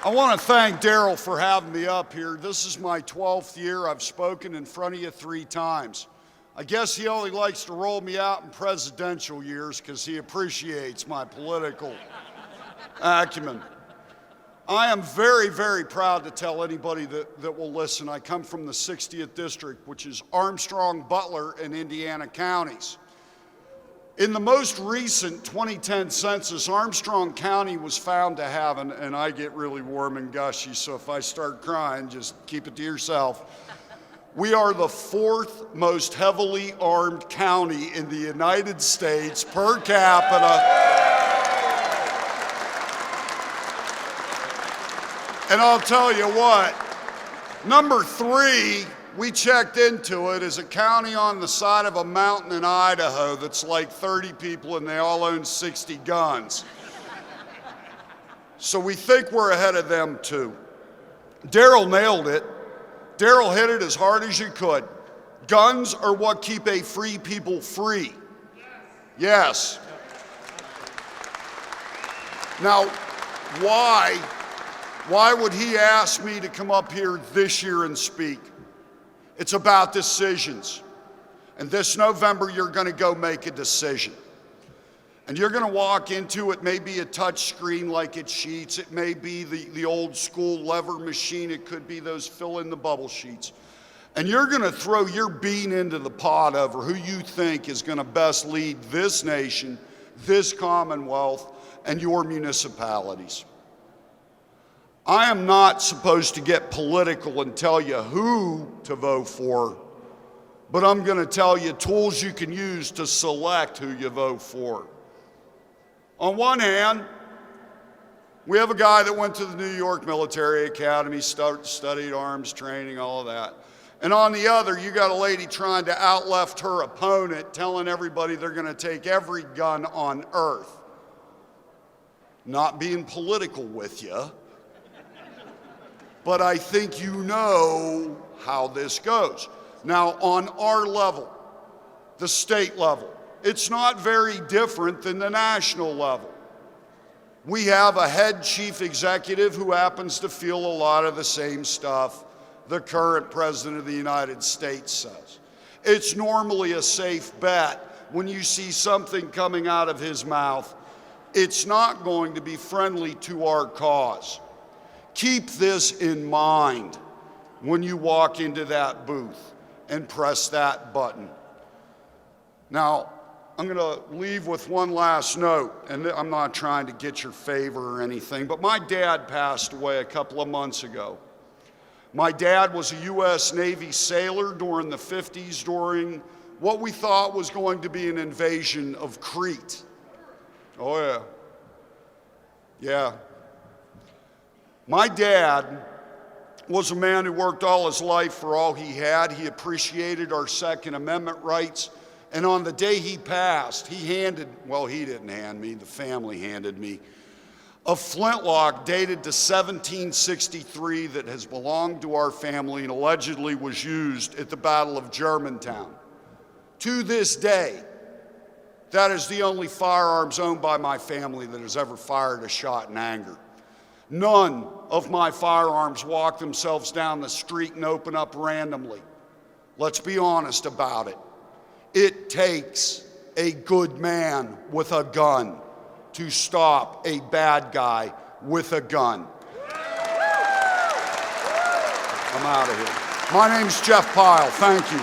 I want to thank Daryl for having me up here. This is my 12th year. I've spoken in front of you 3 times. I guess he only likes to roll me out in presidential years because he appreciates my political acumen. I am very, very proud to tell anybody that will listen. I come from the 60th district, which is Armstrong, Butler, and Indiana counties. In the most recent 2010 census, Armstrong County was found to have, and I get really warm and gushy, so if I start crying, just keep it to yourself. We are the 4th most heavily armed county in the United States per capita. And I'll tell you what, number 3, we checked into it, is a county on the side of a mountain in Idaho that's like 30 people and they all own 60 guns. So we think we're ahead of them too. Daryl nailed it. Daryl hit it as hard as you could. Guns are what keep a free people free. Yes. Now, why would he ask me to come up here this year and speak? It's about decisions. And this November, you're going to go make a decision. And you're going to walk into it, may be a touch screen like it sheets. It may be the old school lever machine. It could be those fill in the bubble sheets. And you're going to throw your bean into the pot over who you think is going to best lead this nation, this Commonwealth, and your municipalities. I am not supposed to get political and tell you who to vote for, but I'm going to tell you tools you can use to select who you vote for. On one hand, we have a guy that went to the New York Military Academy, studied arms training, all of that. And on the other, you got a lady trying to outleft her opponent, telling everybody they're going to take every gun on earth. Not being political with you, but I think you know how this goes. Now, on our level, the state level, it's not very different than the national level. We have a head chief executive who happens to feel a lot of the same stuff the current president of the United States says. It's normally a safe bet when you see something coming out of his mouth. It's not going to be friendly to our cause. Keep this in mind when you walk into that booth and press that button. Now, I'm going to leave with one last note, and I'm not trying to get your favor or anything, but my dad passed away a couple of months ago. My dad was a U.S. Navy sailor during the 50s during what we thought was going to be an invasion of Crete. Oh, yeah. Yeah. My dad was a man who worked all his life for all he had. He appreciated our Second Amendment rights. And on the day he passed, he didn't hand me, the family handed me, a flintlock dated to 1763 that has belonged to our family and allegedly was used at the Battle of Germantown. To this day, that is the only firearms owned by my family that has ever fired a shot in anger. None of my firearms walk themselves down the street and open up randomly. Let's be honest about it. It takes a good man with a gun to stop a bad guy with a gun. I'm out of here. My name's Jeff Pyle. Thank you.